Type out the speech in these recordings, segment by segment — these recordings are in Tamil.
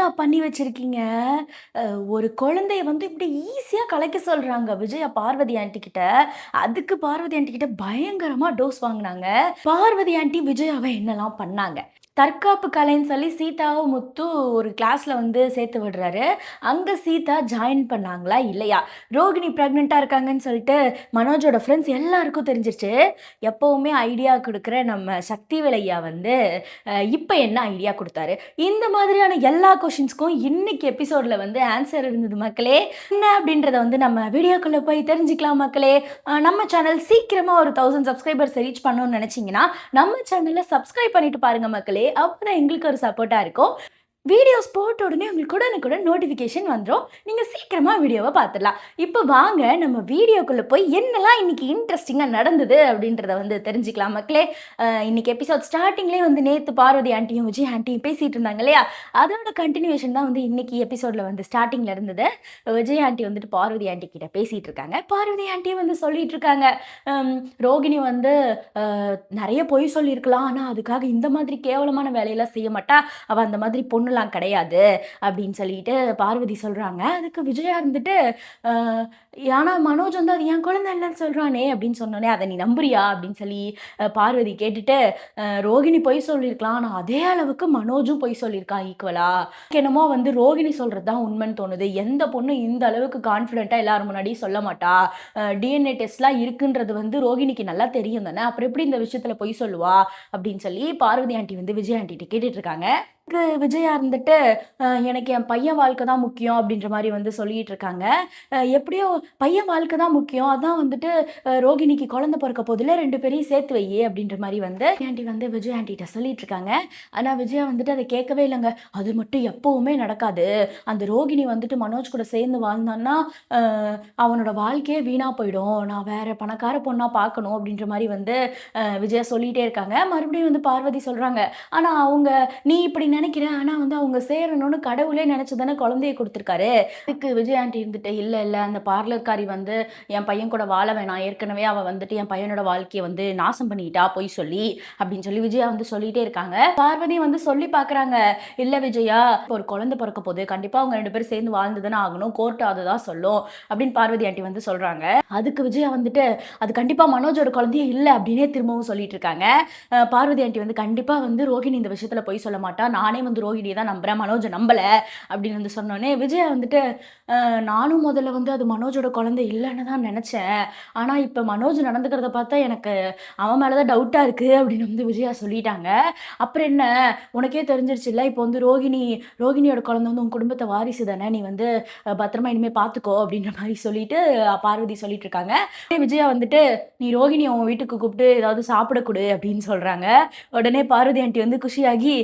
என்னடா பண்ணி வச்சிருக்கீங்க? அ ஒரு குழந்தைய வந்து இப்படி ஈஸியா கலைக்க சொல்றாங்க விஜயா பார்வதி ஆன்டி கிட்ட. அதுக்கு பார்வதி ஆன்டி கிட்ட பயங்கரமா டோஸ் வாங்குனாங்க. பார்வதி ஆன்டி விஜயாவ என்னலாம் பண்ணாங்க? தற்காப்பு கலைன்னு சொல்லி சீதாவும், முத்து ஒரு கிளாஸ்ல வந்து சேர்த்து விடுறாரு. அங்க சீதா ஜாயின் பண்ணாங்களா? இல்லையா? ரோகிணி பிரெக்னன்ட்டா இருக்காங்கன்னு சொல்லிட்டு மனோஜோட ஃப்ரெண்ட்ஸ் எல்லாருக்கும் தெரிஞ்சிருச்சு. எப்பவுமே ஐடியா குடுக்குற நம்ம சக்திவேல் ஐயா வந்து இப்ப என்ன ஐடியா குடுத்தாரு? இந்த மாதிரியான எல்லா கொஸ்டின்ஸ்க்கும் இன்னைக்கு எபிசோட்ல வந்து ஆன்சர் இருந்தது மக்களே. என்ன அப்படின்றத வந்து நம்ம வீடியோக்குள்ள போய் தெரிஞ்சுக்கலாம் மக்களே. நம்ம சேனல் சீக்கிரமா ஒரு 1000 சப்ஸ்கிரைபர்ஸ் ரீச் பண்ணணும்னு நினைச்சீங்கன்னா, நம்ம சேனல சப்ஸ்கிரைப் பண்ணிட்டு பாருங்க மக்களே. அப்பதான் எங்களுக்கு ஒரு சப்போர்ட்டா இருக்கும். வீடியோஸ் போட்ட உடனே உங்களுக்கு உடனுக்குடன் நோட்டிஃபிகேஷன் வந்துரும். நீங்க சீக்கிரமா வீடியோவ பார்த்துடலாம். இப்ப வாங்க நம்ம வீடியோக்குள்ள போய் என்னலாம் இன்னைக்கு இன்ட்ரஸ்டிங்கா நடந்தது அப்படின்றத வந்து தெரிஞ்சுக்கலாம் மக்களே. இன்னைக்கு எபிசோட் ஸ்டார்ட்டிங்லேயே வந்து நேத்து பார்வதி ஆன்ட்டியும், விஜய் ஆன்ட்டியும் பேசிட்டு இருந்தாங்க இல்லையா? அதோட கன்டினியூவேஷன் தான் வந்து இன்னைக்கு எபிசோட்ல வந்து ஸ்டார்ட்டிங்ல இருந்தது. விஜய் ஆன்ட்டி வந்துட்டு பார்வதி ஆன்ட்டி கிட்ட பேசிட்டு இருக்காங்க. பார்வதி ஆன்ட்டியும் வந்து சொல்லிட்டு இருக்காங்க. ரோகிணி வந்து நெறைய பொய் சொல்லியிருக்கலாம். ஆனா அதுக்காக இந்த மாதிரி கேவலமான வேலையெல்லாம் செய்ய மாட்டா. அவ அந்த மாதிரி பொண்ணுலாம் கிடையாது அப்படின்னு சொல்லிட்டு பார்வதி சொல்றாங்க. அதுக்கு விஜயா இருந்துட்டு அ ஆனா மனோஜ் வந்து அது என் குழந்தை இல்லன்னு சொல்றானே அப்படின்னு சொன்னோனே, "அத நீ நம்புறியா?" அப்படின்னு சொல்லி பார்வதி கேட்டுட்டு, ரோகிணி பொய் சொல்லியிருக்கலாம். ஆனா அதே அளவுக்கு மனோஜும் பொய் சொல்லியிருக்கான் ஈக்குவலா. என்னமோ வந்து ரோகிணி சொல்றது தான் உண்மைன்னு தோணுது. எந்த பொண்ணும் இந்த அளவுக்கு கான்ஃபிடென்ட்டா எல்லார் முன்னாடியும் சொல்ல மாட்டா. டிஎன்ஏ டெஸ்ட்லாம் இருக்குன்றது வந்து ரோகிணிக்கு நல்லா தெரியும் தானே. அப்புறம் எப்படி இந்த விஷயத்துல பொய் சொல்லுவா? அப்படின்னு சொல்லி பார்வதி ஆன்ட்டி வந்து விஜய் ஆன்ட்டிட்ட கேட்டுட்டு இருக்காங்க. விஜயா இருந்துட்டு எனக்கு என் பையன் வாழ்க்கை தான் முக்கியம் அப்படின்ற மாதிரி வந்து சொல்லிட்டு இருக்காங்க. எப்படியோ பையன் வாழ்க்கை தான் முக்கியம். அதான் வந்துட்டு ரோகிணிக்கு குழந்தை பிறக்க போதில்ல 2 பேரையும் சேர்த்து வை அப்படின்ற மாதிரி வந்து ஆன்ட்டி வந்து விஜய் ஆன்ட்டிட்ட சொல்லிட்டு இருக்காங்க. ஆனா விஜயா வந்துட்டு அதை கேட்கவே இல்லைங்க. அது மட்டும் எப்பவுமே நடக்காது. அந்த ரோகிணி வந்துட்டு மனோஜ் கூட சேர்ந்து வாழ்ந்தான்னா அவனோட வாழ்க்கையே வீணா போயிடும். நான் வேற பணக்கார பொண்ணா பார்க்கணும் அப்படின்ற மாதிரி வந்து விஜயா சொல்லிட்டே இருக்காங்க. மறுபடியும் வந்து பார்வதி சொல்றாங்க. ஆனா அவங்க நீ இப்படி நினைக்கிற. ஆனா வந்து அவங்க சேரணும்னு கடவுளே நினைச்சு தானே குழந்தைய கொடுத்துருக்காரு. அதுக்கு விஜய் ஆண்டி இருந்துட்டு இல்ல இல்ல அந்த பார்லர்காரி வந்து என் பையன் கூட வாழ வேணாம். ஏற்கனவே அவ வந்துட்டு என் பையனோட வாழ்க்கையை வந்து நாசம் பண்ணிட்டா பொய் சொல்லி அப்படின்னு சொல்லி விஜயா வந்து சொல்லிட்டே இருக்காங்க. பார்வதி வந்து சொல்லி பாக்குறாங்க. இல்ல விஜயா ஒரு குழந்தை பிறக்க போகுது. கண்டிப்பா அவங்க 2 பேரும் சேர்ந்து வாழ்ந்துதானே ஆகணும். கோர்ட் அதுதான் சொல்லும் அப்படின்னு பார்வதி ஆண்டி வந்து சொல்றாங்க. அதுக்கு விஜயா வந்துட்டு அது கண்டிப்பா மனோஜோட குழந்தையே இல்ல அப்படின்னே திரும்பவும் சொல்லிட்டு இருக்காங்க. பார்வதி ஆண்டி வந்து கண்டிப்பா வந்து ரோகிணி இந்த விஷயத்துல பொய் சொல்ல மாட்டா. நானே வந்து ரோகிணியை தான் நம்புறேன். மனோஜை நம்பல அப்படின்னு வந்து சொன்னோன்னே விஜயா வந்துட்டு நானும் முதல்ல வந்து அது மனோஜோட குழந்தை இல்லைன்னு தான் நினைச்சேன். ஆனா இப்ப மனோஜ் நடந்துக்கிறத பார்த்தா எனக்கு அவன் மேலதான் டவுட்டா இருக்கு அப்படின்னு வந்து விஜயா சொல்லிட்டாங்க. அப்புறம் என்ன உனக்கே தெரிஞ்சிருச்சு இல்ல இப்போ வந்து ரோகிணியோட குழந்தை வந்து உன் குடும்பத்தை வாரிசு தானே. நீ வந்து பத்திரமா இனிமே பாத்துக்கோ அப்படின்ற மாதிரி சொல்லிட்டு பார்வதி சொல்லிட்டு இருக்காங்க. விஜயா வந்துட்டு நீ ரோகிணி உன் வீட்டுக்கு கூப்பிட்டு ஏதாவது சாப்பிட கொடு அப்படின்னு சொல்றாங்க. உடனே பார்வதி ஆண்டி வந்து குஷியாகி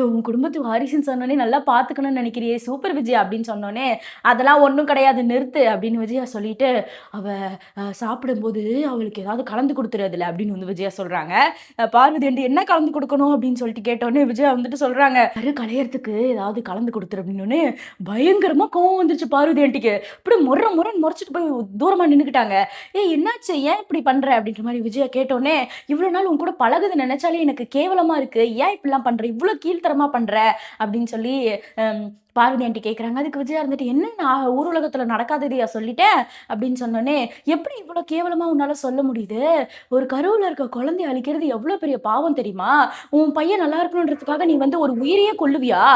உன் குடும்பத்து வாரிசுன்னு சொன்னோன்னே நல்லா பார்த்துக்கணும்னு நினைக்கிறியே சூப்பர் விஜயா அப்படின்னு சொன்னோன்னே அதெல்லாம் ஒன்றும் கிடையாது நிறுத்து அப்படின்னு விஜயா சொல்லிட்டு அவ சாப்பிடும்போது அவளுக்கு ஏதாவது கலந்து கொடுத்துறதுல அப்படின்னு வந்து விஜயா சொல்றாங்க. பார்வதி ஆண்டி என்ன கலந்து கொடுக்கணும் அப்படின்னு சொல்லிட்டு கேட்டோன்னே விஜயா வந்துட்டு சொல்றாங்க கலையறதுக்கு ஏதாவது கலந்து கொடுத்துரு அப்படின்னு பயங்கரமா கோவம் வந்துருச்சு பார்வதி ஆண்டிக்கு. இப்படி முறைன்னு முறைச்சிட்டு போய் தூரமா நின்றுக்கிட்டாங்க. என்னாச்சு ஏன் இப்படி பண்ற அப்படின்ற மாதிரி விஜயா கேட்டோன்னே இவ்வளவு நாள் உன் கூட பழகுது நினைச்சாலே எனக்கு கேவலமா இருக்கு. ஏன் இப்படிலாம் பண்ற இவ்வளவு கீழ்த்தரமா பண்ற அப்படின்னு சொல்லி பார்வதி ஆண்டி கேட்குறாங்க. அதுக்கு விஜயா இருந்துட்டு என்ன நான் ஊர் உலகத்தில் நடக்காததையா சொல்லிட்டேன் அப்படின்னு சொன்னோன்னே எப்படி இவ்வளோ கேவலமாக உன்னால் சொல்ல முடியுது. ஒரு கருவில் இருக்க குழந்தைய அழிக்கிறது எவ்வளோ பெரிய பாவம் தெரியுமா. உன் பையன் நல்லா இருக்கணுன்றதுக்காக நீ வந்து ஒரு உயிரையே கொல்லுவியா.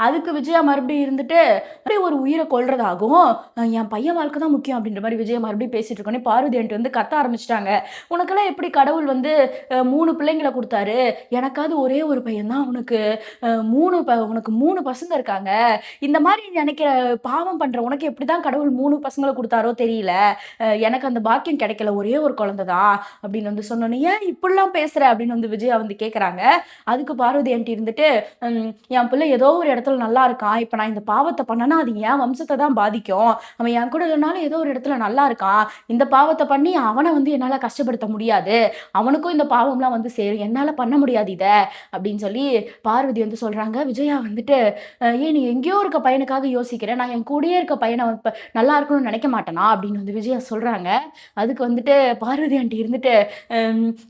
அதுக்கு விஜயா மறுபடியும் இருந்துட்டு அப்படியே ஒரு உயிரை கொல்றதாகும். என் பையன் வாழ்க்கை தான் முக்கியம் அப்படின்ற மாதிரி விஜயா மறுபடியும் பேசிட்டு இருக்கோன்னே பார்வதி ஆண்டி வந்து கத்த ஆரம்பிச்சிட்டாங்க. உனக்கெல்லாம் எப்படி கடவுள் வந்து 3 பிள்ளைங்களை கொடுத்தாரு. எனக்காவது ஒரே ஒரு பையன் தான். உனக்கு உனக்கு 3 பசங்க இருக்காங்க. இந்த மாதிரி நினைக்கிற பாவம் பண்ற உனக்கு எப்படிதான் கடவுள் 3 பசங்களை கொடுத்தாரோ தெரியல. எனக்கு அந்த பாக்கியம் கிடைக்கல. ஒரே ஒரு குழந்தை தான் அப்படின்னு வந்து சொன்னோன்னே ஏன் இப்படிலாம் பேசுற அப்படின்னு வந்து விஜயா வந்து கேட்குறாங்க. அதுக்கு பார்வதி ஆண்டி இருந்துட்டு என் பிள்ளை ஏதோ ஒரு இடத்துல நல்லா இருக்கான். இப்ப நான் இந்த பாவத்தை பண்ணனா அது என் வம்சத்தை தான் பாதிக்கும். அவன் என் கூட இல்லைனாலும் ஏதோ ஒரு இடத்துல நல்லா இருக்கான். இந்த பாவத்தை பண்ணி அவனை வந்து என்னால கஷ்டப்படுத்த முடியாது. அவனுக்கும் இந்த பாவம்லாம் வந்து சேரும். என்னால பண்ண முடியாது இத அப்படின்னு சொல்லி பார்வதி வந்து சொல்றாங்க. விஜயா வந்துட்டு நீ எங்கேயோ இருக்க பையனுக்காக யோசிக்கிறேன். நான் என் கூடயே இருக்க பையனை நல்லா இருக்கணும்னு நினைக்க மாட்டேனா அப்படின்னு வந்து விஜயா சொல்றாங்க. அதுக்கு வந்துட்டு பார்வதி ஆண்டி இருந்துட்டு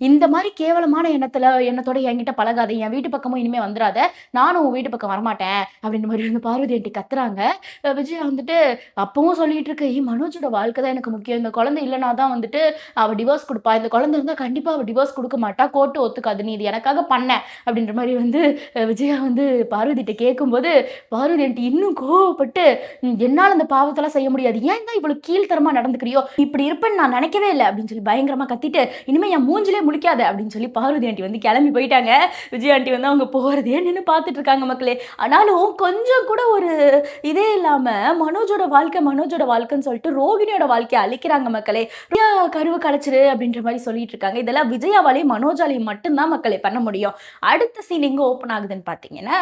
இந்த மாதிரி கேவலமான எண்ணத்தோட என்கிட்ட பழகாத. என் வீட்டு பக்கமும் இனிமே வந்துடாத. நானும் உன் வீட்டு பக்கம் வரமாட்டேன் அப்படின்ற மாதிரி வந்து பார்வதி ஆண்டி கத்துறாங்க. விஜயா வந்துட்டு அப்பவும் சொல்லிட்டு இருக்கு, "ஏய் மனோஜோட வாழ்க்கை தான் எனக்கு முக்கியம். இந்த குழந்தை இல்லனா தான் வந்துட்டு அவ டிவோர்ஸ் குடுப்பா. இந்த குழந்தை இருந்தா கண்டிப்பா அவ டிவோர்ஸ் குடுக்க மாட்டா. கோர்ட் ஒத்துக்காது. நீ இது எனக்காக பண்ண." அப்படின்ற மாரி வந்து விஜயா வந்து பார்வதிட்ட கேட்கும்போது, பார்வதி ஆண்டி இன்னும் கோவப்பட்டு, என்னால அந்த பாவத்தெல்லாம் செய்ய முடியாது. ஏன் தான் இவ்வளவு கீழ்த்தரமா நடந்துக்கிறியோ? இப்படி இருப்பேன்னு நான் நினைக்கவே இல்ல." அப்படின்னு சொல்லி பயங்கரமா கத்திட்டு, "இனிமே என் மூஞ்சிலே முழிக்காத." அப்படின்னு சொல்லி பார்வதி ஆண்டி வந்து கிளம்பி போயிட்டாங்க. விஜயா ஆண்டி வந்து அவங்க போறதையே நின்னு பார்த்துட்டு இருக்காங்க மக்களே. ஆனாலும் கொஞ்சம் கூட ஒரு இதே இல்லாம மனோஜோட வாழ்க்கைன்னு சொல்லிட்டு ரோகிணியோட வாழ்க்கைய அழிக்கிறாங்க மக்களே. "விஜயா கருவ கலைச்சிரு" அப்படின்ற மாரி சொல்லிட்டு இருக்காங்க. இதெல்லாம் விஜயாவாலயும், மனோஜாலயும் மட்டும் தான் மக்களே பண்ண முடியும். அடுத்த சீன் எங்க ஓப்பன் ஆகுதுன்னு பார்த்தீங்கன்னா,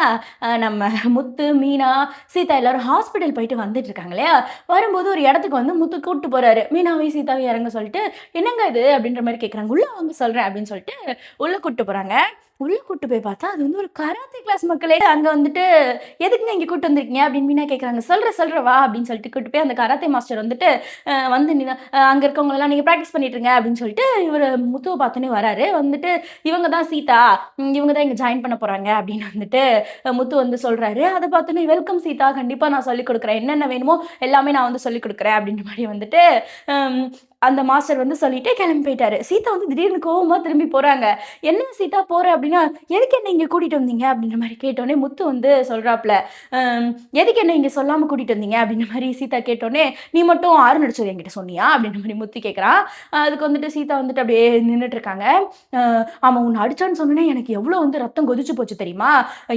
நம்ம முத்து, மீனா, சீதா எல்லாரும் ஹாஸ்பிட்டல் போயிட்டு வந்துட்டு இருக்காங்க இல்லையா? வரும்போது ஒரு இடத்துக்கு வந்து முத்து கூட்டு போறாரு. மீனாவையும் சீதாவையும் இறங்க சொல்லிட்டு, "என்னங்க இது?" அப்படின்ற மாரி கேட்குறாங்க. "உள்ள வாங்க சொல்றேன்" அப்படின்னு சொல்லிட்டு உள்ள கூட்டு போறாங்க. உள்ள கூட்டு போய் பார்த்தா, அது வந்து ஒரு கராத்தே கிளாஸ் மக்களே. அங்க வந்துட்டு, "எதுக்குங்க இங்க கூட்டு வந்திருக்கீங்க?" அப்படின்னு மீனா கேட்குறாங்க. "சொல்றேன் வா" அப்படின்னு சொல்லிட்டு கூட்டு போய் அந்த கராத்தே மாஸ்டர் வந்துட்டு, வந்து நின்னு அங்க இருக்கவங்களலாம் "நீங்க பிராக்டிஸ் பண்ணிட்டு இருங்க" அப்படின்னு சொல்லிட்டு இவரு முத்துவ பார்த்தோனே வராரு. வந்துட்டு, "இவங்க தான் சீதா. இவங்க தான் இங்க ஜாயின் பண்ண போறாங்க" அப்படின்னு வந்துட்டு முத்து வந்து சொல்றாரு. அத பார்த்தோனே, "வெல்கம் சீதா. கண்டிப்பா நான் சொல்லிக் குடுக்குறேன். என்னென்ன வேணுமோ எல்லாமே நான் வந்து சொல்லிக் குடுக்குறேன்" அப்படின்ற மாரி வந்துட்டு, அம் அந்த மாஸ்டர் வந்து சொல்லிட்டு கிளம்பி போயிட்டாரு. சீதா வந்து திடீர்னு கோவமா திரும்பி போறாங்க. "என்ன சீதா போற?" அப்படின்னா, "எதுக்கு என்ன இங்க கூட்டிட்டு வந்தீங்க?" அப்படின்ற மாரி கேட்டோனே முத்து வந்து சொல்றாப்ல, "அம் எதுக்கு என்ன இங்க சொல்லாம கூட்டிட்டு வந்தீங்க?" அப்படின்ற மாரி சீதா கேட்டோனே, "நீ மட்டும் ஹாரன் அடிச்சது என்கிட்ட சொன்னியா?" அப்படின்ற மாரி முத்து கேட்குறான். அதுக்கு வந்துட்டு சீதா வந்துட்டு அப்படியே நின்னுட்டு இருக்காங்க. அ "அவன் உன்ன அடிச்சான்னு சொன்னோனே எனக்கு எவ்வளோ வந்து ரத்தம் கொதிச்சு போச்சு தெரியுமா?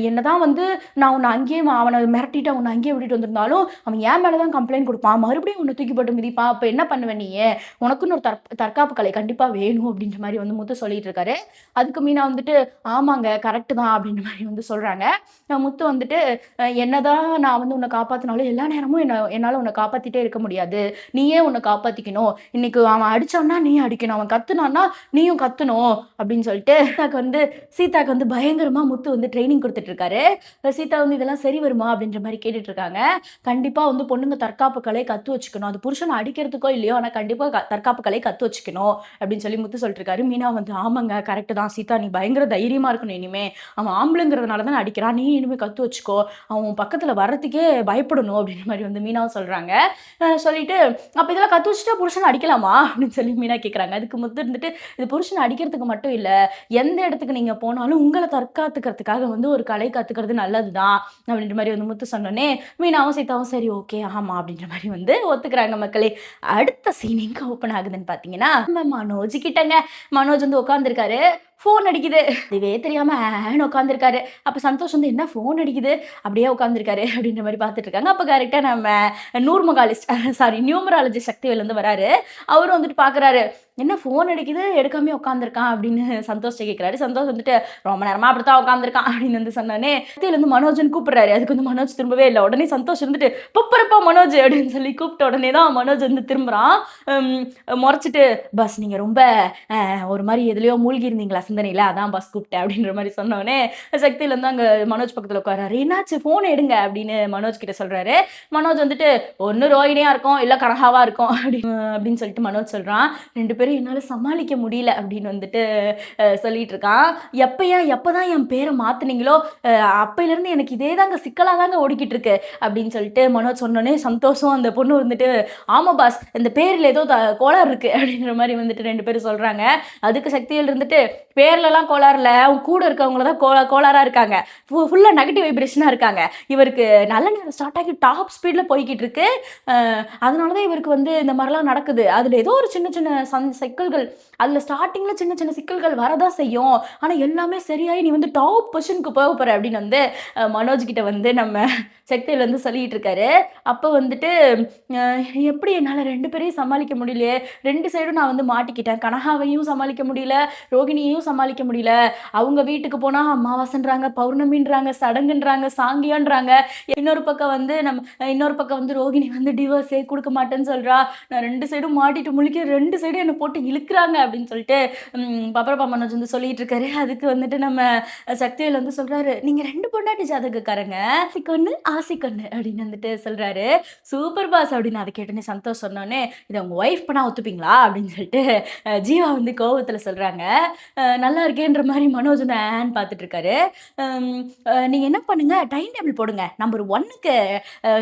என்னதான் வந்து நான் உன்ன அங்கேயே அவன மிரட்டிட்டு உன்ன அங்கேயே விட்டுட்டு வந்திருந்தாலும், அவன் என் மேல தான் கம்ப்ளைண்ட் குடுப்பான். மறுபடியும் உன்ன தூக்கி போட்டு மிதிப்பான். அப்ப என்ன பண்ணுவ நீயு? உனக்குன்னு ஒரு தற்காப்பு கலை கண்டிப்பா வேணும்." அப்படின்ற மாரி வந்து முத்து சொல்லிட்டு இருக்காரு. அதுக்கு மீனா வந்துட்டு, "ஆமாங்க கரெக்ட் தான்" அப்படின்ற மாரி வந்து சொல்றாங்க. முத்து வந்துட்டு, என்னதான் நான் வந்து உன்ன காப்பாத்துனாலும் எல்லா நேரமும் என்னால உன்ன காப்பாத்திட்டே இருக்க முடியாது. நீயே உன்ன காப்பாத்திக்கணும். இன்னைக்கு அவன் அடிச்சான்னா நீ அடிக்கணும். அவன் கத்துனான்னா நீயும் கத்தணும்." அப்படின்னு சொல்லிட்டு சீதாக்கு வந்து பயங்கரமா முத்து வந்து ட்ரெய்னிங் குடுத்துட்டு இருக்காரு. சீதா வந்து இதெல்லாம் சரி வருமா? அப்படின்ற மாரி கேட்டுட்டு இருக்காங்க. கண்டிப்பா வந்து பொண்ணுங்க தற்காப்பு கலை கத்து வச்சுக்கணும். அது புருஷன அடிக்கிறதுக்கோ இல்லையோ, ஆனா கண்டிப்பா தற்காப்பு கலை கத்து வச்சுக்கணும் அப்படின்னு சொல்லி முத்து சொல்லிட்டு இருக்காரு. மீனா வந்து, "ஆமாங்க கரெக்ட் தான் சீதா. நீ பயங்கர தைரியமா இருக்கணும் இனிமே. அவன் ஆம்பளைங்கிறதுனால தானே அடிக்கிறான். நீ இனிமே கத்து வச்சுக்கோ. அவன் உன் பக்கத்துல வர்றதுக்கே பயப்படணும்." அப்படின்ற மாரி வந்து மீனாவும் சொல்றாங்க. சொல்லிட்டு, "அப்ப இதெல்லாம் கத்து வச்சுட்டா புருஷன அடிக்கலாமா?" அப்படின்னு சொல்லி மீனா கேட்குறாங்க. அதுக்கு முத்து இருந்துட்டு, "இது புருஷன அடிக்கிறதுக்கு மட்டும் இல்ல. எந்த இடத்துக்கு நீங்க போனாலும் உங்கள தற்காத்துக்கிறதுக்காக வந்து ஒரு கலை கத்துக்கிறது நல்லது தான்." அப்படின்ற மாரி வந்து முத்து சொன்னோனே, மீனாவும் சீதாவும் சரி ஓகே ஆமா அப்படின்ற மாரி வந்து ஒத்துக்கிறாங்க மக்களே. அடுத்த சீன் எங்க ஓப்பன் ஆகுதுன்னு பார்த்தீங்கன்னா, நம்ம மனோஜ் கிட்டங்க. மனோஜ் வந்து உட்கார்ந்திருக்காரு. ஃபோன் அடிக்குது. இதுவே தெரியாம ஆன்னு உட்கார்ந்திருக்காரு. அப்ப சந்தோஷ் வந்து என்ன ஃபோன் அடிக்குது? அப்படியே உட்கார்ந்திருக்காரு அப்படின்ற மாரி பார்த்துட்டு இருக்காங்க. அப்ப கரெக்ட்டா நம்ம நியூமராலஜிஸ்ட் சக்திவேல் வந்து வராரு. அவரும் வந்துட்டு பார்க்குறாரு. என்ன ஃபோன் அடிக்குது, எடுக்காமயே உட்காந்துருக்கான் அப்படின்னு சந்தோஷ்ட்ட கேட்குறாரு. சந்தோஷ் வந்துட்டு, "ரொம்ப நேரமா அப்படித்தான் உட்காந்துருக்கான்" அப்படின்னு வந்து சொன்னோனே, கத்தியில மனோஜ்ன்னு கூப்பிடுறாரு. அதுக்கு வந்து மனோஜ் திரும்பவே இல்ல. உடனே சந்தோஷ் இருந்துட்டு, "கூப்பிடுப்பா மனோஜ்" அப்படின்னு சொல்லி கூப்பிட்ட உடனே தான் மனோஜ் வந்து திரும்புறான். ம் மொறச்சிட்டு, "பாஸ் நீங்க ரொம்ப ஒரு மாரி எதுலயோ மூழ்கி இருந்தீங்களா சிந்தனையில, அதான் பாஸ் கூப்பிட்டேன்" அப்படின்ற மாரி சொன்னோனே, சக்திவேல் வந்து அங்க மனோஜ் பக்கத்துல உட்கார்றாரு. "என்னாச்சு ஃபோன் எடுங்க" அப்படின்னு மனோஜ் கிட்ட சொல்றாரு. மனோஜ் வந்துட்டு, "ஒண்ணு ரோஹிணியா இருக்கும், இல்ல கனகாவா இருக்கும்" அப்படின்னு சொல்லிட்டு மனோஜ் சொல்றான். 2 பேரும் என்னால சமாளிக்க முடியல அப்படின்னு வந்துட்டு சொல்லிட்டு இருக்கான். எப்பதான் என் பேரை மாத்துனீங்களோ, அப்பையிலேருந்து எனக்கு இதே தாங்க சிக்கலா தாங்க ஓடிக்கிட்டு இருக்கு அப்படின்னு சொல்லிட்டு மனோஜ் சொன்னோனே சந்தோஷம் அந்த பொண்ணு வந்துட்டு, "ஆமா பாஸ் இந்த பேர்ல ஏதோ கோளாறு இருக்கு" அப்படின்ற மாரி வந்துட்டு 2 பேரும் சொல்றாங்க. அதுக்கு சக்திவேல் இருந்துட்டு, "பேர்லலாம் கோளாறு இல்ல. அவங்க கூட இருக்கவங்க தான் கோளாறா இருக்காங்க. ஃபுல்லா நெகட்டிவ் வைப்ரேஷனா இருக்காங்க. இவருக்கு நல்ல நேரம் ஸ்டார்ட் ஆகி டாப் ஸ்பீட்ல போய்க்கிட்டு இருக்கு. அ அதனால தான் இவருக்கு வந்து இந்த மாரிலாம் நடக்குது. அதுல ஏதோ ஒரு சின்ன சின்ன சிக்கல்கள் அதுல ஸ்டார்ட்டிங்ல சின்ன சின்ன சிக்கல்கள் வரதான் செய்யும். ஆனா எல்லாமே சரியாயி நீ வந்து டாப் பொசிஷனுக்கு போக போற" அப்படின்னு வந்து மனோஜ் கிட்ட வந்து நம்ம சக்திவேல் வந்து சொல்லிட்டு இருக்காரு. அப்ப வந்துட்டு, அ எப்படி என்னால 2 பேரையும் சமாளிக்க முடியலையே. 2 சைடும் நான் வந்து மாட்டிக்கிட்டேன். கனகாவையும் சமாளிக்க முடியல, ரோகிணியையும் சமாளிக்க முடியல. அவங்க வீட்டுக்கு போனா அமாவாசைன்றாங்க, பௌர்ணமின்றாங்க, சடங்குன்றாங்க, சாங்கியன்றாங்க. இன்னொரு பக்கம் வந்து ரோகிணி வந்து டிவோர்ஸே குடுக்க மாட்டேன்னு சொல்றா. நான் 2 சைடும் மாட்டிட்டு முழிக்கிறேன். 2 சைடும் என்ன போட்டு இழுக்குறாங்க அப்படின்னு சொல்லிட்டு பப்பரப்பா மனோஜ் வந்து சொல்லிட்டு இருக்காரு. அதுக்கு வந்துட்டு நம்ம சக்திவேல் வந்து சொல்றாரு, "நீங்க 2 பொண்டாட்டி ஜாதகக்காரங்க. ஆசைக்கொன்னு அப்படின்னு வந்துட்டு சொல்றாரு. "சூப்பர் பாஸ்" அப்படின்னு அத கேட்டோனே சந்தோஷ் சொன்னோனே, "இத உங்க ஒய்ஃப் பண்ணா ஒத்துப்பீங்களா?" அப்படின்னு சொல்லிட்டு ஜீவா வந்து கோவத்துல சொல்றாங்க. நல்லா இருக்கேன்ற மாரி மனோஜ் வந்து ஆன்னு பார்த்துட்டு இருக்காரு. ம் நீங்க என்ன பண்ணுங்க, டைம் டேபிள் போடுங்க. நம்பர் 1க்கு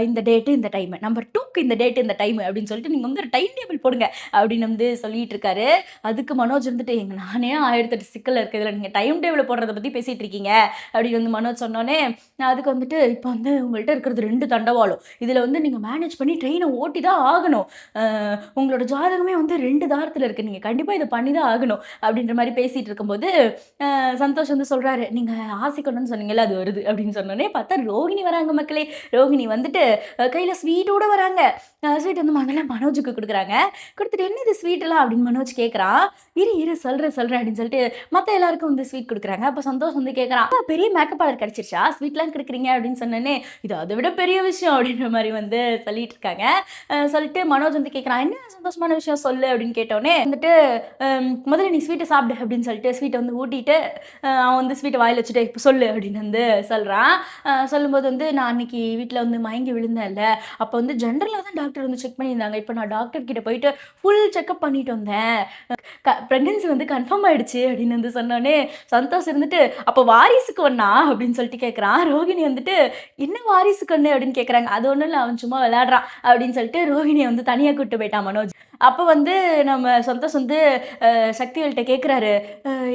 இந்த டேட்டு, இந்த டைமு. நம்பர் 2க்கு இந்த டேட்டு, இந்த டைமு அப்படின்னு சொல்லிட்டு நீங்க வந்து ஒரு டைம் டேபிள் போடுங்க அப்படின்னு வந்து சொல்லிட்டு இருக்காரு. அதுக்கு மனோஜ் வந்துட்டு, "ஏங்க நானே 1008 சிக்கல்ல இருக்கேன். இதுல நீங்க டைம் டேபிள் போடுறத பத்தி பேசிட்டு இருக்கீங்க." அப்படின்னு வந்து மனோஜ் சொன்னோனே, நான் அதுக்கு வந்துட்டு, "இப்ப வந்து உங்கள்ட்ட இருக்கிறது 2 தண்டவாளம். இதுல வந்து நீங்க மேனேஜ் பண்ணி ட்ரெயின ஓட்டி தான் ஆகணும். அ உங்களோட ஜாதகமே வந்து 2 தாரத்துல இருக்கு. நீங்க கண்டிப்பா இத பண்ணி தான் ஆகணும்." அப்படின்ற மாரி பேசிட்டு இருக்கும்போது, சந்தோஷ் வந்து சொல்றாரு, "நீங்க ஆசைக்கணும்னு சொன்னீங்கல்ல, அது வருது." அப்படின்னு சொன்னோனே பார்த்தா ரோகிணி வராங்க மக்களே. ரோகிணி வந்துட்டு கையில ஸ்வீட்டோட வராங்க. ஸ்வீட் வந்து முதல்ல மனோஜுக்கு குடுக்குறாங்க. குடுத்துட்டு, "என்ன இது ஸ்வீட்லாம்?" அப்படின்னு மனோஜ் கேட்குறான். "இரு, இரு சொல்றேன்" அப்படின்னு சொல்லிட்டு மத்த எல்லாருக்கும் வந்து ஸ்வீட் குடுக்குறாங்க. அப்ப சந்தோஷ் வந்து கேட்குறான், பெரிய மேக்கப் ஆர்டர் கிடைச்சிருச்சா? ஸ்வீட்லாம் குடுக்குறீங்க." அப்படின்னு சொன்னோனே, "இது அத விட பெரிய விஷயம்." அப்படின்ற மாரி வந்து சொல்லிட்டு இருக்காங்க. சொல்லிட்டு மனோஜ் வந்து கேட்குறான், "என்ன சந்தோஷமான விஷயம் சொல்லு." அப்படின்னு கேட்டோனே வந்துட்டு, "முதல்ல நீ ஸ்வீட்ட சாப்பிடு." அப்படின்னு சொல்லிட்டு ஸ்வீட்ட வந்து ஊட்டிட்டு, அவன் வந்து ஸ்வீட்ட வாயில வச்சுட்டு, "இப்ப சொல்லு." அப்படின்னு வந்து சொல்றான். சொல்லும்போது வந்து, "நான் அன்னைக்கு வீட்ல வந்து மயங்கி விழுந்தேன்ல, அப்ப வந்து ஜெனரலா தான் டாக்டர் வந்து செக் பண்ணியிருந்தாங்க. இப்ப நான் டாக்டர் கிட்ட போயிட்டு ஃபுல் செக்கப் பண்ணிட்டு வந்தேன். பிரெக்னன்சி வந்து கன்ஃபார்ம் ஆயிடுச்சு." அப்படின்னு வந்து சொன்னோனே, சந்தோஷ் இருந்துட்டு, "அப்ப வாரிசுக்கு ஒண்ணா?" அப்படின்னு சொல்லிட்டு கேட்குறான். ரோகிணி வந்துட்டு, "என்ன வாரிசுக்கு ஒண்ணு?" அப்படின்னு கேட்குறாங்க. "அது ஒண்ணும் இல்ல, அவன் சும்மா விளையாடுறான்." அப்படின்னு சொல்லிட்டு ரோகிணிய வந்து தனியா கூட்டிட்டு போயிட்டான் மனோஜ். அப்ப வந்து நம்ம சந்தோஷ் வந்து சக்திவேல்ட்ட கேட்குறாரு,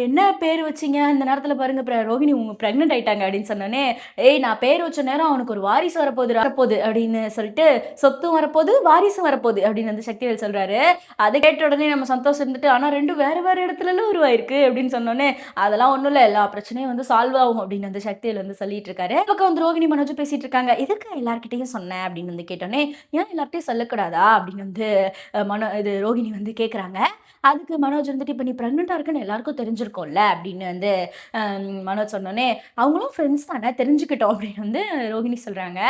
"என்ன பேரு வச்சீங்க? இந்த நேரத்துல பாருங்க ரோகிணி பிரெக்னன்ட் ஆயிட்டாங்க." அப்படின்னு சொன்னோனே, "ஏய் நான் பேர் வச்ச நேரம் அவனுக்கு ஒரு வாரிசு வரப்போகுது அப்படின்னு சொல்லிட்டு, சொத்தும் வரப்போகுது, வாரிசும் வரப்போகுது." அப்படின்னு வந்து சக்திவேல் சொல்றாரு. அத கேட்ட உடனே நம்ம சந்தோஷ் இருந்துட்டு, "ஆனா 2ம் வேற வேற இடத்துலல உருவாயிருக்கு." அப்படின்னு சொன்னோனே, "அதெல்லாம் ஒண்ணும் இல்ல. எல்லா பிரச்சனையும் வந்து சால்வ் ஆகும்." அப்படின்னு வந்து சக்திவேல் வந்து சொல்லிட்டு இருக்காரு. பக்கம் வந்து ரோகிணி மனோஜும் பேசிட்டு இருக்காங்க. "எதுக்கு எல்லார்கிட்டயும் சொன்ன?" அப்படின்னு வந்து கேட்டோனே, "ஏன் எல்லார்ட்டயும் சொல்லக்கூடாதா?" அப்படின்னு வந்து இது ரோகிணி வந்து கேட்குறாங்க. அதுக்கு மனோஜ் வந்துட்டு, "இப்ப நீ பிரெக்னன்ட்டா இருக்கன்னு எல்லாருக்கும் தெரிஞ்சிருக்கும்ல." அப்படின்னு வந்து மனோஜ் சொன்னோனே, "அவங்களும் ஃப்ரெண்ட்ஸ் தானே தெரிஞ்சுக்கிட்டோம்." அப்படின்னு வந்து ரோகிணி சொல்றாங்க.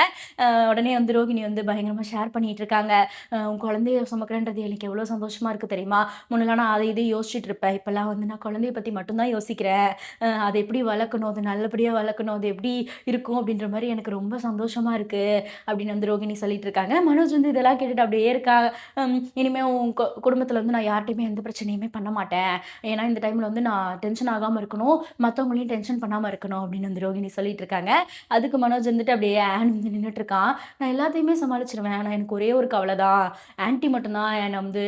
உடனே வந்து ரோகிணி வந்து பயங்கரமா ஷேர் பண்ணிட்டு இருக்காங்க. உன் குழந்தைய சுமக்கிறேன்றது எனக்கு எவ்வளோ சந்தோஷமா இருக்கு தெரியுமா? முன்னலாம் நான் அதை இதையும் யோசிச்சுட்டு இருப்பேன். இப்பலாம் வந்து நான் குழந்தைய பத்தி மட்டும் தான் யோசிக்கிறேன். அத எப்படி வளர்க்கணும், அது நல்லபடியா வளர்க்கணும், அது எப்படி இருக்கும் அப்படின்ற மாரி எனக்கு ரொம்ப சந்தோஷமா இருக்கு." அப்படின்னு வந்து ரோகிணி சொல்லிட்டு இருக்காங்க. மனோஜ் வந்து இதெல்லாம் கேட்டுட்டு அப்படியே இருக்கா. இனிமே உன் குடும்பத்தில வந்து நான் யார்ட்டயுமே எந்த பிரச்சனையுமே பண்ண மாட்டேன். ஏன்னா இந்த டைம்ல வந்து நான் டென்ஷன் ஆகாம இருக்கணும். மத்தவங்களையும் டென்ஷன் பண்ணாம இருக்கணும் அப்படின்னு வந்து ரோகிணி சொல்லிட்டு இருக்காங்க. அதுக்கு மனோஜ் வந்துட்டு அப்படியே ஆன்னு வந்து நின்னுட்டு இருக்கான். "நான் எல்லாத்தையுமே சமாளிச்சுருவேன். ஆனா எனக்கு ஒரே ஒரு கவல தான். ஆன்டி மட்டும் தான் என்ன வந்து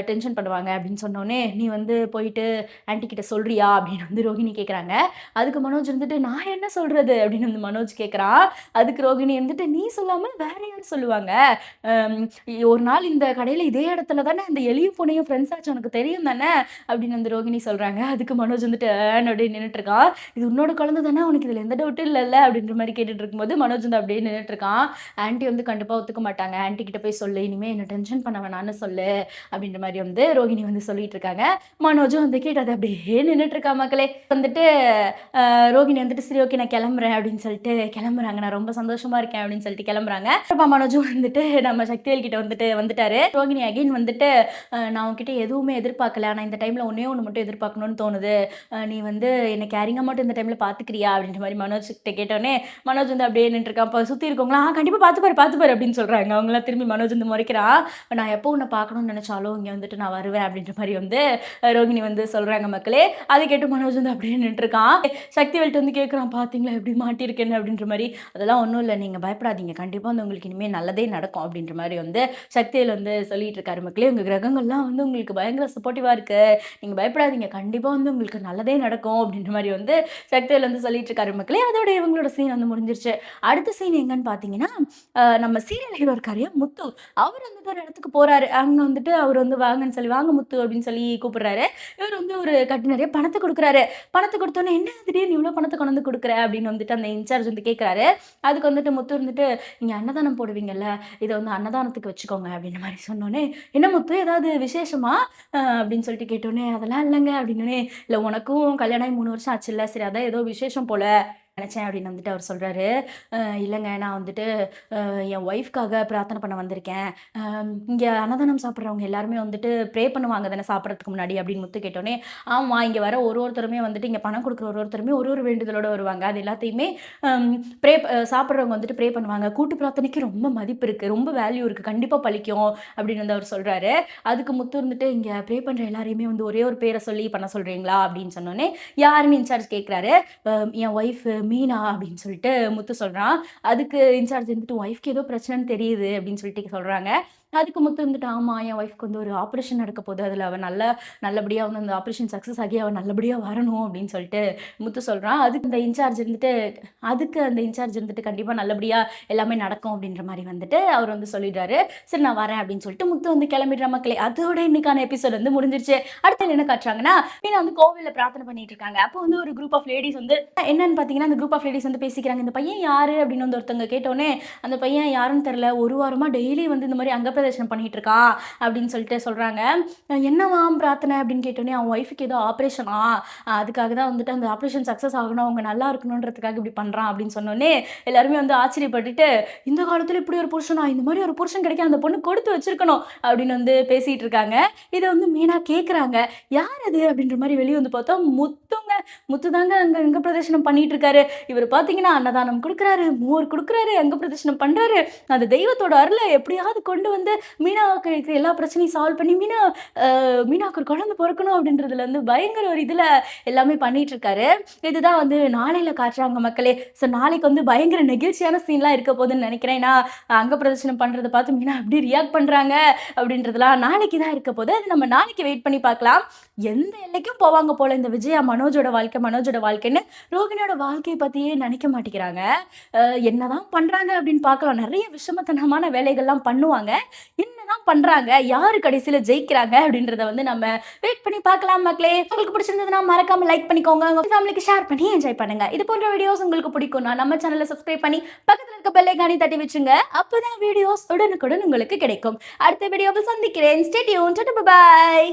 டென்ஷன் பண்ணுவாங்க." அப்படின்னு சொன்னோனே, "நீ வந்து போயிட்டு ஆன்டி கிட்ட சொல்றியா?" அப்படின்னு வந்து ரோகிணி கேட்குறாங்க. அதுக்கு மனோஜ் வந்துட்டு, "நான் என்ன சொல்றது?" அப்படின்னு வந்து மனோஜ் கேட்குறான். அதுக்கு ரோகிணி வந்துட்டு, "நீ சொல்லாம வேற யார் சொல்லுவாங்க? அம் ஒரு நாள் இந்த கடையில இதே இடத்துல தானே இந்த எலியும் பூனையும் ஃப்ரெண்ட்ஸ் ஆச்சு உனக்கு தெரியும் தானே?" அப்படின்னு வந்து ரோகிணி சொல்றாங்க. அதுக்கு மனோஜ் வந்துட்டு அப்படியே நின்னுட்டு இருக்கான். "இது உன்னோட குழந்தை தானே? உனக்கு இதுல எந்த டவுட்டும் இல்லல்ல?" அப்படின்ற மாரி கேட்டுட்டு இருக்கும்போது மனோஜ் வந்து அப்படியே நின்னுட்டு இருக்கான். "ஆன்டி வந்து கண்டிப்பா ஒத்துக்க மாட்டாங்க. ஆன்டி கிட்ட போய் சொல்லு. இனிமே என்ன டென்ஷன் பண்ண வேணான்னு சொல்லு." அப்படின்ற மாரி வந்து ரோகிணி வந்து சொல்லிட்டு இருக்காங்க. மனோஜும் வந்து கேட்டு அது அப்படியே நின்னுட்டு இருக்கான் மக்களே. வந்துட்டு ரோகிணி வந்துட்டு, "சரி ஓகே நான் கிளம்புறேன்." அப்படின்னு சொல்லிட்டு கிளம்புறாங்க. "நான் ரொம்ப சந்தோஷமா இருக்கேன்." அப்படின்னு சொல்லிட்டு கிளம்புறாங்க. அப்ப மனோஜும் வந்துட்டு நம்ம சக்திவேல் கிட்ட வந்துட்டாரு. ரோகிணி அகைன் வந்துட்டு, "நான் உன்கிட்ட எதுவுமே எதிர்பார்க்கல. ஆனா இந்த டைம்ல ஒண்ணே ஒண்ணு மட்டும் எதிர்பார்க்கணும்னு தோணுது. நீ வந்து என்ன கேரிங்கா மட்டும் இந்த டைம்ல பார்த்துக்கிறியா?" அப்படின்ற மாரி மனோஜ் கிட்ட கேட்டோனே, மனோஜ் வந்து அப்படியே நின்னுட்டுருக்கான். அப்ப சுத்தி இருக்கவங்கலாம், கண்டிப்பா பார்த்துப்பாரு" அப்படின்னு சொல்றாங்க. அவங்கலாம் திரும்பி மனோஜ் வந்து முறைக்கிறான். "நான் எப்போ உன்ன பார்க்கணும்னு நெனச்சாலும் இங்க வந்துட்டு நான் வருவேன்." அப்படின்ற மாரி வந்து ரோகிணி வந்து சொல்றாங்க மக்களே. அத கேட்டு மனோஜ் வந்து அப்படியே நின்னுட்டுருக்கான். சக்திவேல்ட்ட வந்து கேட்குறான், "பார்த்தீங்களா எப்படி மாட்டியிருக்கேன்னு?" அப்படின்ற மாரி. "அதெல்லாம் ஒண்ணும் இல்ல. நீங்க பயப்படாதீங்க. கண்டிப்பா வந்து உங்களுக்கு இனிமே நல்லதே நடக்கும்." அப்படின்ற மாரி வந்து சக்திவேல் வந்து சொல்லிட்டு இருக்காரு மக்களே. "உங்க கிரகங்கள்லாம் வந்து உங்களுக்கு பயங்கர சப்போர்ட்டிவா இருக்கு. நீங்க பயப்படாதீங்க. கண்டிப்பா வந்து உங்களுக்கு நல்லதே நடக்கும்." அப்படின்ற மாரி வந்து சக்திவேல் வந்து சொல்லிட்டு இருக்காரு மக்களே. அதோட இவங்களோட சீன் வந்து முடிஞ்சிருச்சு. அடுத்த சீன் எங்கன்னு பார்த்தீங்கன்னா, நம்ம சீரியல் ஹீரோ இருக்காரு முத்து. அவர் வந்துட்டு ஒரு இடத்துக்கு போறாரு. அங்க வந்துட்டு அவர் வந்து வாங்கன்னு சொல்லி, "வாங்க முத்து" அப்படின்னு சொல்லி கூப்பிடுறாரு. இவர் வந்து ஒரு கட்டு நெறைய பணத்த குடுக்குறாரு. பணத்த குடுத்தோனே, "என்ன திடீர்னு இவ்ளோ பணத்த கொண்டு வந்து குடுக்குற?" அப்படின்னு வந்துட்டு அந்த இன்சார்ஜ் வந்து கேட்குறாரு. அதுக்கு வந்துட்டு முத்து இருந்துட்டு, "நீங்க அன்னதானம் போடுவீங்கல்ல, இத வந்து அன்னதானத்துக்கு வச்சுக்கோங்க." அப்படின்ற மாரி சொன்னோனே, "என்ன முத்து ஏதாவது விசேஷமா?" அப்படின்னு சொல்லிட்டு கேட்டோனே, "அதெல்லாம் இல்லங்க." அப்படின்னோனே, "இல்ல உனக்கும் கல்யாணம் ஆகி 3 வருஷம் ஆச்சுல்ல, சரி அதான் ஏதோ விசேஷம் போல." நினச்சேன் அப்படின்னு வந்துட்டு அவர் சொல்கிறாரு. இல்லைங்க நான் வந்துட்டு என் ஒய்ஃப்காக பிரார்த்தனை பண்ண வந்திருக்கேன். இங்கே அன்னதானம் சாப்பிட்றவங்க எல்லாருமே வந்துட்டு ப்ரே பண்ணுவாங்க தானே சாப்பிட்றதுக்கு முன்னாடி அப்படின்னு முத்து கேட்டோன்னே, ஆமாம் இங்கே வர ஒருத்தருமே வந்துட்டு இங்கே பணம் கொடுக்குற ஒருத்தருமே ஒரு வேண்டுதலோடு வருவாங்க. அது எல்லாத்தையுமே ப்ரே சாப்பிட்றவங்க வந்துட்டு ப்ரே பண்ணுவாங்க. கூட்டு பிரார்த்தனைக்கு ரொம்ப மதிப்பு இருக்குது, ரொம்ப வேல்யூ இருக்குது, கண்டிப்பாக பலிக்கும் அப்படின்னு வந்து அவர் சொல்கிறாரு. அதுக்கு முத்து இருந்துட்டு, இங்கே ப்ரே பண்ணுற எல்லாரையுமே வந்து ஒரே ஒரு பேரை சொல்லி பண்ண சொல்கிறீங்களா அப்படின்னு சொன்னோன்னே, யாருன்னு இன்சார்ஜ் கேட்குறாரு. என் ஒய்ஃப் மீனா அப்படின்னு சொல்லிட்டு முத்து சொல்கிறான். அதுக்கு இன்சார்ஜ் இருந்துட்டு, ஒய்ஃப்க்கு ஏதோ பிரச்சனைன்னு தெரியுது அப்படின்னு சொல்லிட்டு சொல்கிறாங்க. அதுக்கு முத்து இருந்துட்டு, ஆமாம் என் ஒய்ஃப்க்கு வந்து ஒரு ஆப்ரேஷன் நடக்க போகுது, அதில் அவள் நல்லபடியாக வந்து அந்த ஆப்ரேஷன் சக்ஸஸ் ஆகி அவள் நல்லபடியாக வரணும் அப்படின்னு சொல்லிட்டு முத்து சொல்கிறான். அதுக்கு அந்த இன்சார்ஜ் இருந்துட்டு கண்டிப்பாக நல்லபடியாக எல்லாமே நடக்கும் அப்படின்ற மாதிரி வந்துட்டு அவர் வந்து சொல்லிடுறாரு. சரி நான் வரேன் அப்படின்னு சொல்லிட்டு முத்து வந்து கிளம்பிடுற மக்களே. அதோட இன்னைக்கான எபிசோட் வந்து முடிஞ்சிருச்சு. அடுத்து என்ன காட்டுறாங்கன்னா, மீனா வந்து கோவிலில் பிரார்த்தனை பண்ணிட்டு இருக்காங்க. அப்போ வந்து ஒரு குரூப் ஆஃப் லேடிஸ் வந்து என்னன்னு பார்த்தீங்கன்னா, அந்த குரூப் ஆஃப் லேடிஸ் வந்து பேசிக்கிறாங்க. இந்த பையன் யாரு அப்படின்னு வந்து ஒருத்தவங்க கேட்டோன்னே, அந்த பையன் யாருன்னு தெரியல, ஒரு வாரமாக டெய்லி வந்து இந்த மாதிரி அங்கப்பிரதேசனம் பண்ணிட்டு இருக்கான் அப்படின்னு சொல்லிட்டு சொல்கிறாங்க. என்னவாம் பிரார்த்தனை அப்படின்னு கேட்டோன்னே, அவன் ஒய்ஃபுக்கு ஏதோ ஆப்ரேஷனா, அதுக்காக தான் வந்துட்டு அந்த ஆப்ரேஷன் சக்ஸஸ் ஆகணும், அவங்க நல்லா இருக்கணுன்றதுக்காக இப்படி பண்ணுறான் அப்படின்னு சொன்னோன்னே எல்லாருமே வந்து ஆச்சரியப்பட்டுட்டு, இந்த காலத்தில் இப்படி ஒரு புருஷனா, இந்த மாதிரி ஒரு புருஷன் கிடைக்க அந்த பொண்ணு கொடுத்து வச்சிருக்கணும் அப்படின்னு வந்து பேசிகிட்டு இருக்காங்க. இதை வந்து மீனா கேட்குறாங்க, யார் அது அப்படின்ற மாதிரி வெளியே வந்து பார்த்தா முத்து தாங்க அங்க பிரதர்ஷனம் பண்ணிட்டு இருக்காரு. இவர் பார்த்தீங்கன்னா அன்னதானம் கொடுக்குறாரு, மோர் கொடுக்குறாரு, அங்க பிரதர்ஷனம் பண்றாரு. அந்த தெய்வத்தோட அருளை எப்படியாவது கொண்டு வந்து மீனாவுக்கு இருக்கிற எல்லா பிரச்சனையும் சால்வ் பண்ணி மீனாவுக்கு ஒரு குழந்தை பிறக்கணும் அப்படின்றதுல வந்து பயங்கர ஒரு இதுல எல்லாமே பண்ணிட்டு இருக்காரு. இதுதான் வந்து நாளையில காட்டுறாங்க மக்களே. ஸோ நாளைக்கு வந்து பயங்கர நெகிழ்ச்சியான சீன்லாம் இருக்க போகுதுன்னு நினைக்கிறேன். ஏன்னா அங்க பிரதர்ஷனம் பண்றதை பார்த்து மீனா எப்படி ரியாக்ட் பண்றாங்க அப்படின்றதுலாம் நாளைக்கு தான் இருக்க போகுது. அது நம்ம நாளைக்கு வெயிட் பண்ணி பார்க்கலாம். எந்த எல்லைக்கும் போவாங்க போல இந்த விஜயா. மனோஜோட வாழ்க்கைன்னு ரோகிணியோட வாழ்க்கையை பற்றியே நினைக்க மாட்டேங்கிறாங்க. என்னதான் பண்ணுறாங்க அப்படின்னு பார்க்கலாம். நிறைய விஷமத்தனமான வேலைகள்லாம் பண்ணுவாங்க. என்னதான் பண்ணுறாங்க, யார் கடைசியில் ஜெயிக்கிறாங்க அப்படின்றத வந்து நம்ம வெயிட் பண்ணி பார்க்கலாம் மக்களே. உங்களுக்கு பிடிச்சிருந்ததுன்னா மறக்காம லைக் பண்ணிக்கோங்க, உங்கள் ஃபேமிலிக்கு ஷேர் பண்ணி என்ஜாய் பண்ணுங்க. இது போன்ற வீடியோஸ் உங்களுக்கு பிடிக்கும்னா நம்ம சேனலை சப்ஸ்கிரைப் பண்ணி பக்கத்தில் இருக்க பெல் ஐகானை தட்டி வச்சுங்க. அப்போதான் வீடியோஸ் உடனுக்குடன் உங்களுக்கு கிடைக்கும். அடுத்த வீடியோவில் சந்திக்கிறேன். Stay tuned. பை.